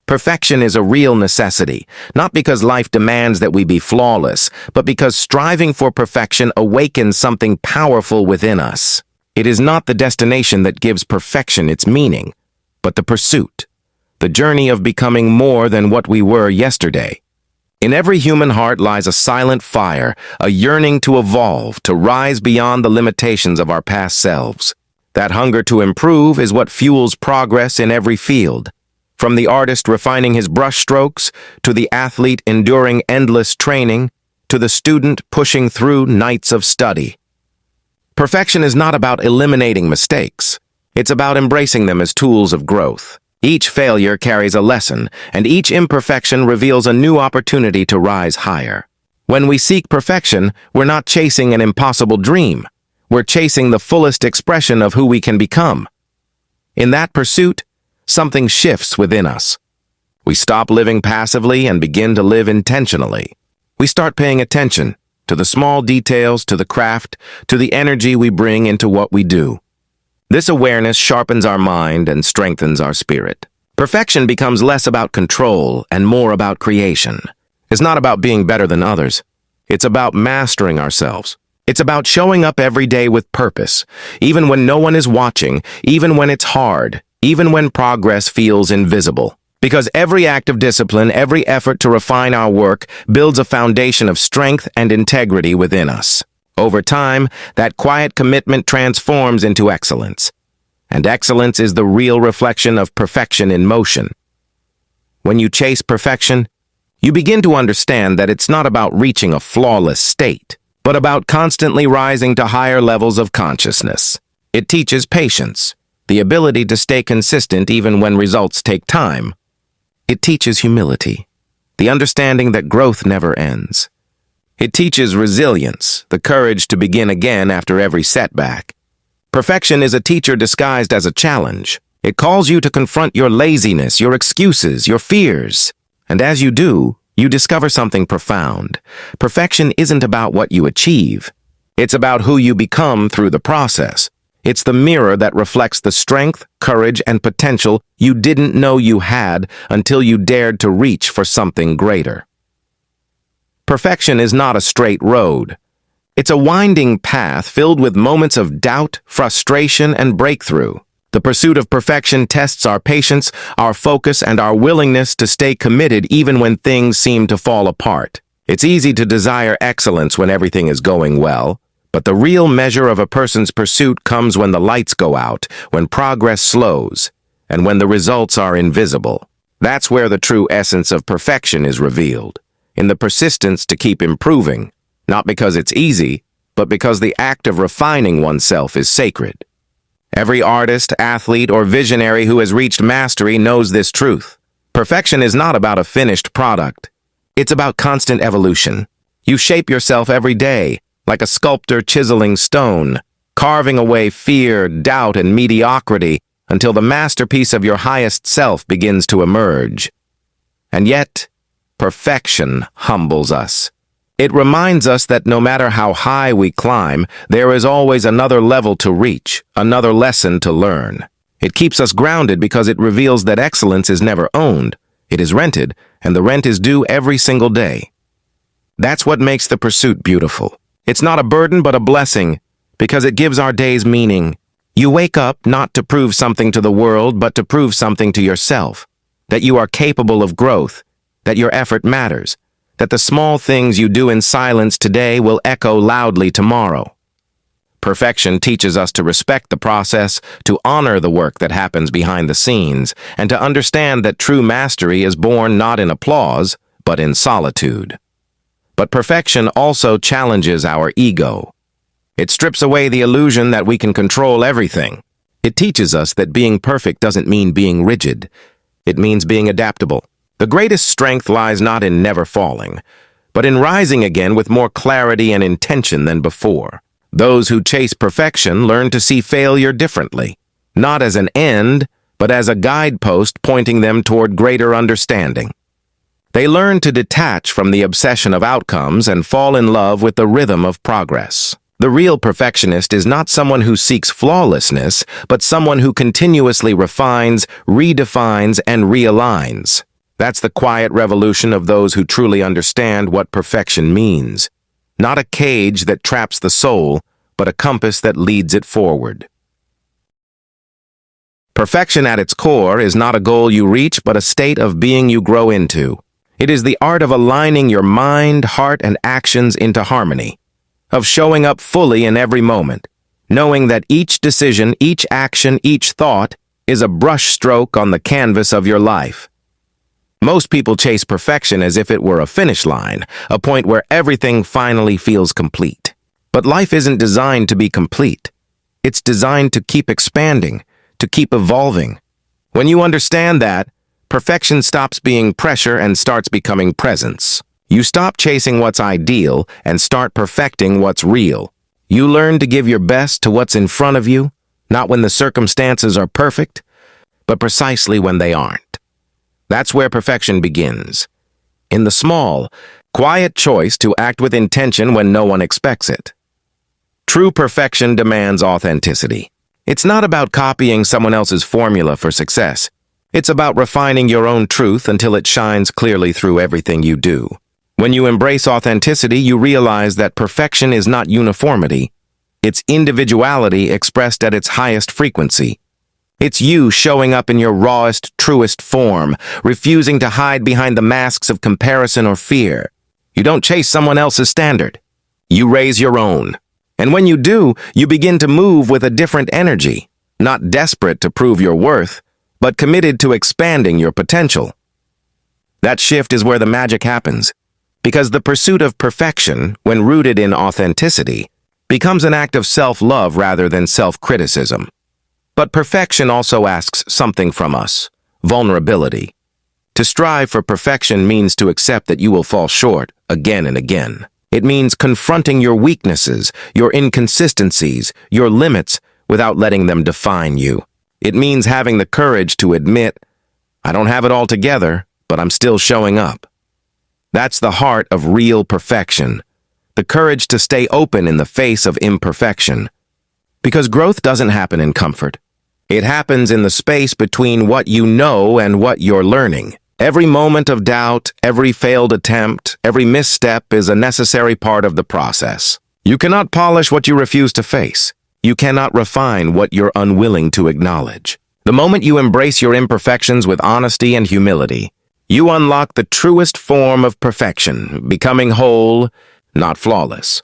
Perfection is a real necessity, not because life demands that we be flawless, but because striving for perfection awakens something powerful within us. It is not the destination that gives perfection its meaning, but the pursuit, the journey of becoming more than what we were yesterday. In every human heart lies a silent fire, a yearning to evolve, to rise beyond the limitations of our past selves. That hunger to improve is what fuels progress in every field. From the artist refining his brushstrokes, to the athlete enduring endless training, to the student pushing through nights of study. Perfection is not about eliminating mistakes. It's about embracing them as tools of growth. Each failure carries a lesson, and each imperfection reveals a new opportunity to rise higher. When we seek perfection, we're not chasing an impossible dream. We're chasing the fullest expression of who we can become. In that pursuit, something shifts within us. We stop living passively and begin to live intentionally. We start paying attention to the small details, to the craft, to the energy we bring into what we do. This awareness sharpens our mind and strengthens our spirit. Perfection becomes less about control and more about creation. It's not about being better than others. It's about mastering ourselves. It's about showing up every day with purpose, even when no one is watching, even when it's hard, even when progress feels invisible. Because every act of discipline, every effort to refine our work builds a foundation of strength and integrity within us. Over time, that quiet commitment transforms into excellence. And excellence is the real reflection of perfection in motion. When you chase perfection, you begin to understand that it's not about reaching a flawless state, but about constantly rising to higher levels of consciousness. It teaches patience, the ability to stay consistent even when results take time. It teaches humility, the understanding that growth never ends. It teaches resilience, the courage to begin again after every setback. Perfection is a teacher disguised as a challenge. It calls you to confront your laziness, your excuses, your fears. And as you do, you discover something profound. Perfection isn't about what you achieve. It's about who you become through the process. It's the mirror that reflects the strength, courage, and potential you didn't know you had until you dared to reach for something greater. Perfection is not a straight road. It's a winding path filled with moments of doubt, frustration, and breakthrough. The pursuit of perfection tests our patience, our focus, and our willingness to stay committed even when things seem to fall apart. It's easy to desire excellence when everything is going well. But the real measure of a person's pursuit comes when the lights go out, when progress slows, and when the results are invisible. That's where the true essence of perfection is revealed, in the persistence to keep improving, not because it's easy, but because the act of refining oneself is sacred. Every artist, athlete, or visionary who has reached mastery knows this truth. Perfection is not about a finished product. It's about constant evolution. You shape yourself every day, like a sculptor chiseling stone, carving away fear, doubt, and mediocrity until the masterpiece of your highest self begins to emerge. And yet, perfection humbles us. It reminds us that no matter how high we climb, there is always another level to reach, another lesson to learn. It keeps us grounded because it reveals that excellence is never owned. It is rented, and the rent is due every single day. That's what makes the pursuit beautiful. It's not a burden but a blessing, because it gives our days meaning. You wake up not to prove something to the world, but to prove something to yourself. That you are capable of growth, that your effort matters, that the small things you do in silence today will echo loudly tomorrow. Perfection teaches us to respect the process, to honor the work that happens behind the scenes, and to understand that true mastery is born not in applause, but in solitude. But perfection also challenges our ego. It strips away the illusion that we can control everything. It teaches us that being perfect doesn't mean being rigid. It means being adaptable. The greatest strength lies not in never falling, but in rising again with more clarity and intention than before. Those who chase perfection learn to see failure differently, not as an end, but as a guidepost pointing them toward greater understanding. They learn to detach from the obsession of outcomes and fall in love with the rhythm of progress. The real perfectionist is not someone who seeks flawlessness, but someone who continuously refines, redefines, and realigns. That's the quiet revolution of those who truly understand what perfection means. Not a cage that traps the soul, but a compass that leads it forward. Perfection at its core is not a goal you reach, but a state of being you grow into. It is the art of aligning your mind, heart, and actions into harmony, of showing up fully in every moment, knowing that each decision, each action, each thought is a brushstroke on the canvas of your life. Most people chase perfection as if it were a finish line, a point where everything finally feels complete. But life isn't designed to be complete. It's designed to keep expanding, to keep evolving. When you understand that, perfection stops being pressure and starts becoming presence. You stop chasing what's ideal and start perfecting what's real. You learn to give your best to what's in front of you, not when the circumstances are perfect, but precisely when they aren't. That's where perfection begins. In the small, quiet choice to act with intention when no one expects it. True perfection demands authenticity. It's not about copying someone else's formula for success. It's about refining your own truth until it shines clearly through everything you do. When you embrace authenticity, you realize that perfection is not uniformity. It's individuality expressed at its highest frequency. It's you showing up in your rawest, truest form, refusing to hide behind the masks of comparison or fear. You don't chase someone else's standard. You raise your own. And when you do, you begin to move with a different energy, not desperate to prove your worth, but committed to expanding your potential. That shift is where the magic happens, because the pursuit of perfection, when rooted in authenticity, becomes an act of self-love rather than self-criticism. But perfection also asks something from us, vulnerability. To strive for perfection means to accept that you will fall short again and again. It means confronting your weaknesses, your inconsistencies, your limits without letting them define you. It means having the courage to admit, I don't have it all together, but I'm still showing up. That's the heart of real perfection, the courage to stay open in the face of imperfection. Because growth doesn't happen in comfort. It happens in the space between what you know and what you're learning. Every moment of doubt, every failed attempt, every misstep is a necessary part of the process. You cannot polish what you refuse to face. You cannot refine what you're unwilling to acknowledge. The moment you embrace your imperfections with honesty and humility, you unlock the truest form of perfection, becoming whole, not flawless.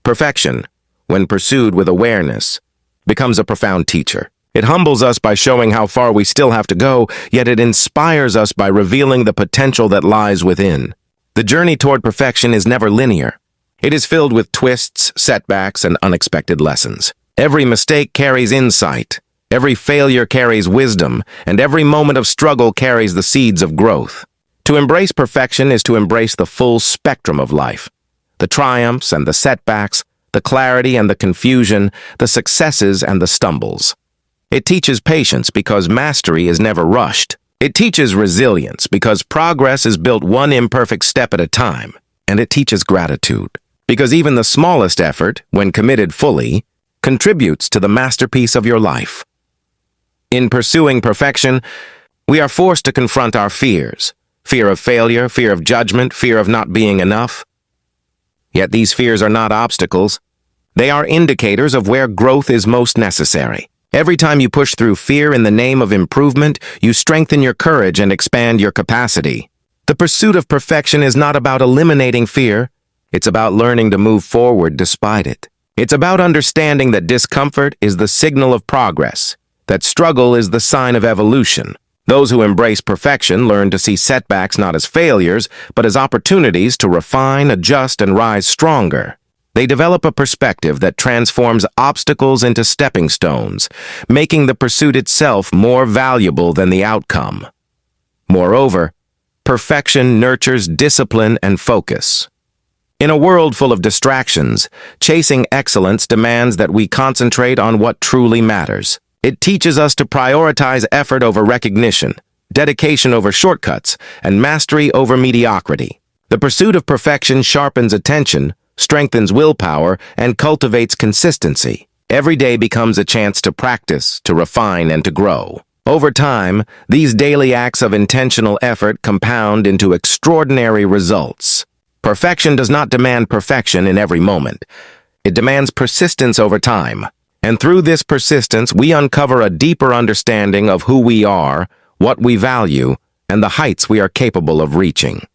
Perfection, when pursued with awareness, becomes a profound teacher. It humbles us by showing how far we still have to go, yet it inspires us by revealing the potential that lies within. The journey toward perfection is never linear. It is filled with twists, setbacks, and unexpected lessons. Every mistake carries insight, every failure carries wisdom, and every moment of struggle carries the seeds of growth. To embrace perfection is to embrace the full spectrum of life. The triumphs and the setbacks, the clarity and the confusion, the successes and the stumbles. It teaches patience because mastery is never rushed. It teaches resilience because progress is built one imperfect step at a time. And it teaches gratitude because even the smallest effort, when committed fully, contributes to the masterpiece of your life. In pursuing perfection, we are forced to confront our fears. Fear of failure, fear of judgment, fear of not being enough. Yet these fears are not obstacles. They are indicators of where growth is most necessary. Every time you push through fear in the name of improvement, you strengthen your courage and expand your capacity. The pursuit of perfection is not about eliminating fear. It's about learning to move forward despite it. It's about understanding that discomfort is the signal of progress, that struggle is the sign of evolution. Those who embrace perfection learn to see setbacks not as failures, but as opportunities to refine, adjust, and rise stronger. They develop a perspective that transforms obstacles into stepping stones, making the pursuit itself more valuable than the outcome. Moreover, perfection nurtures discipline and focus. In a world full of distractions, chasing excellence demands that we concentrate on what truly matters. It teaches us to prioritize effort over recognition, dedication over shortcuts, and mastery over mediocrity. The pursuit of perfection sharpens attention, strengthens willpower, and cultivates consistency. Every day becomes a chance to practice, to refine, and to grow. Over time, these daily acts of intentional effort compound into extraordinary results. Perfection does not demand perfection in every moment. It demands persistence over time. And through this persistence, we uncover a deeper understanding of who we are, what we value, and the heights we are capable of reaching.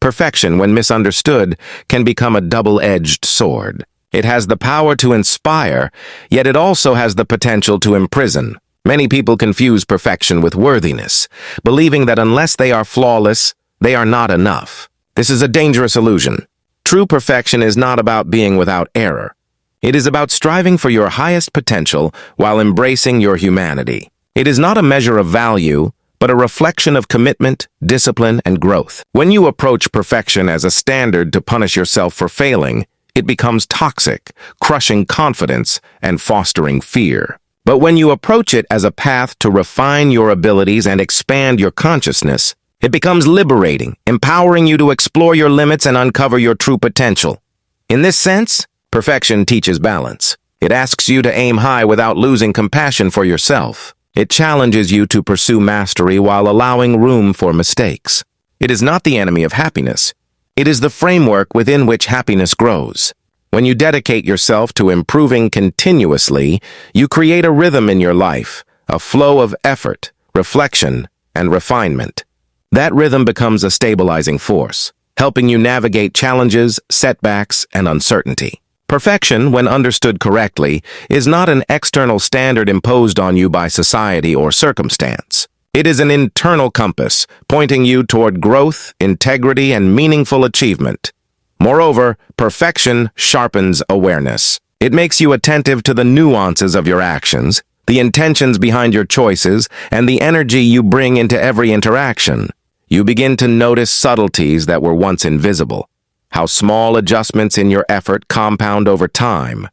Perfection, when misunderstood, can become a double-edged sword. It has the power to inspire, yet it also has the potential to imprison. Many people confuse perfection with worthiness, believing that unless they are flawless, they are not enough. This is a dangerous illusion. True perfection is not about being without error. It is about striving for your highest potential while embracing your humanity. It is not a measure of value, but a reflection of commitment, discipline, and growth. When you approach perfection as a standard to punish yourself for failing, it becomes toxic, crushing confidence and fostering fear. But when you approach it as a path to refine your abilities and expand your consciousness, it becomes liberating, empowering you to explore your limits and uncover your true potential. In this sense, perfection teaches balance. It asks you to aim high without losing compassion for yourself. It challenges you to pursue mastery while allowing room for mistakes. It is not the enemy of happiness. It is the framework within which happiness grows. When you dedicate yourself to improving continuously, you create a rhythm in your life, a flow of effort, reflection, and refinement. That rhythm becomes a stabilizing force, helping you navigate challenges, setbacks, and uncertainty. Perfection, when understood correctly, is not an external standard imposed on you by society or circumstance. It is an internal compass, pointing you toward growth, integrity, and meaningful achievement. Moreover, perfection sharpens awareness. It makes you attentive to the nuances of your actions, the intentions behind your choices, and the energy you bring into every interaction. You begin to notice subtleties that were once invisible. How small adjustments in your effort compound over time.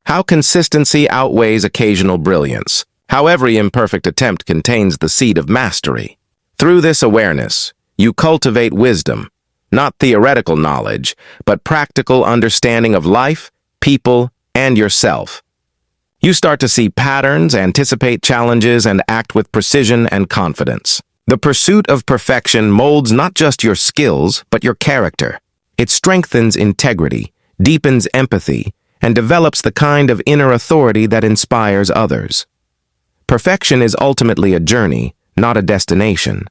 How consistency outweighs occasional brilliance. How every imperfect attempt contains the seed of mastery. Through this awareness, you cultivate wisdom, not theoretical knowledge, but practical understanding of life, people, and yourself. You start to see patterns, anticipate challenges, and act with precision and confidence. The pursuit of perfection molds not just your skills, but your character. It strengthens integrity, deepens empathy, and develops the kind of inner authority that inspires others. Perfection is ultimately a journey, not a destination.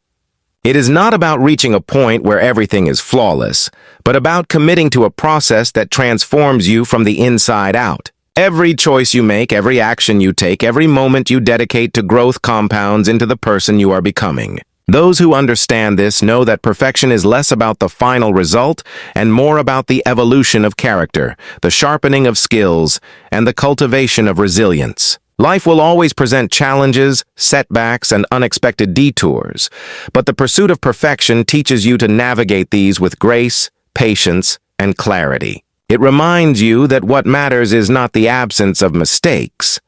It is not about reaching a point where everything is flawless, but about committing to a process that transforms you from the inside out. Every choice you make, every action you take, every moment you dedicate to growth compounds into the person you are becoming. Those who understand this know that perfection is less about the final result and more about the evolution of character, the sharpening of skills, and the cultivation of resilience. Life will always present challenges, setbacks, and unexpected detours, but the pursuit of perfection teaches you to navigate these with grace, patience, and clarity. It reminds you that what matters is not the absence of mistakes,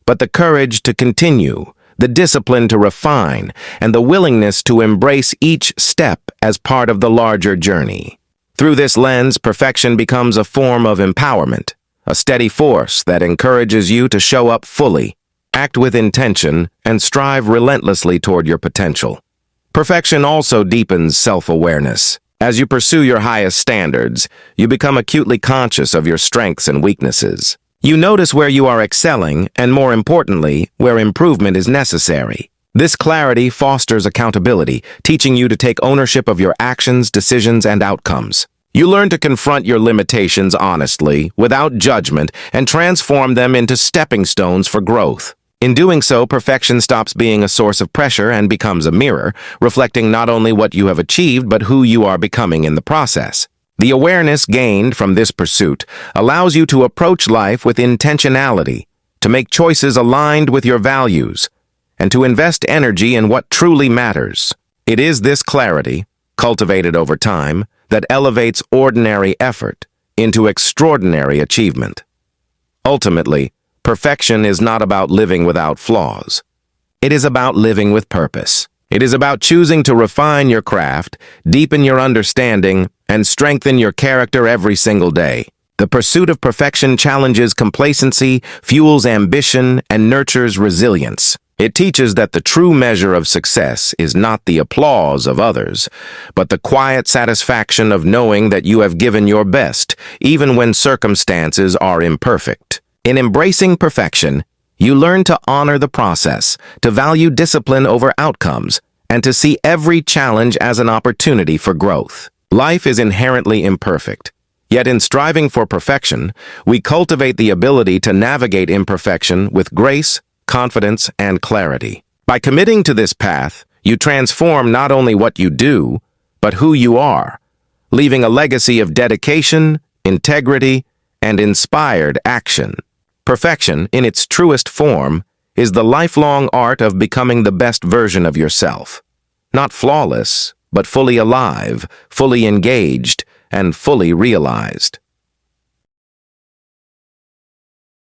but the courage to continue, the discipline to refine, and the willingness to embrace each step as part of the larger journey. Through this lens, perfection becomes a form of empowerment, a steady force that encourages you to show up fully, act with intention, and strive relentlessly toward your potential. Perfection also deepens self-awareness. As you pursue your highest standards, you become acutely conscious of your strengths and weaknesses. You notice where you are excelling, and more importantly, where improvement is necessary. This clarity fosters accountability, teaching you to take ownership of your actions, decisions, and outcomes. You learn to confront your limitations honestly, without judgment, and transform them into stepping stones for growth. In doing so, perfection stops being a source of pressure and becomes a mirror, reflecting not only what you have achieved, but who you are becoming in the process. The awareness gained from this pursuit allows you to approach life with intentionality, to make choices aligned with your values, and to invest energy in what truly matters. It is this clarity, cultivated over time, that elevates ordinary effort into extraordinary achievement. Ultimately, perfection is not about living without flaws. It is about living with purpose. It is about choosing to refine your craft, deepen your understanding, and strengthen your character every single day. The pursuit of perfection challenges complacency, fuels ambition, and nurtures resilience. It teaches that the true measure of success is not the applause of others, but the quiet satisfaction of knowing that you have given your best, even when circumstances are imperfect. In embracing perfection, you learn to honor the process, to value discipline over outcomes, and to see every challenge as an opportunity for growth. Life is inherently imperfect. Yet in striving for perfection, we cultivate the ability to navigate imperfection with grace, confidence, and clarity. By committing to this path, you transform not only what you do, but who you are, leaving a legacy of dedication, integrity, and inspired action. Perfection, in its truest form, is the lifelong art of becoming the best version of yourself. Not flawless, but fully alive, fully engaged, and fully realized.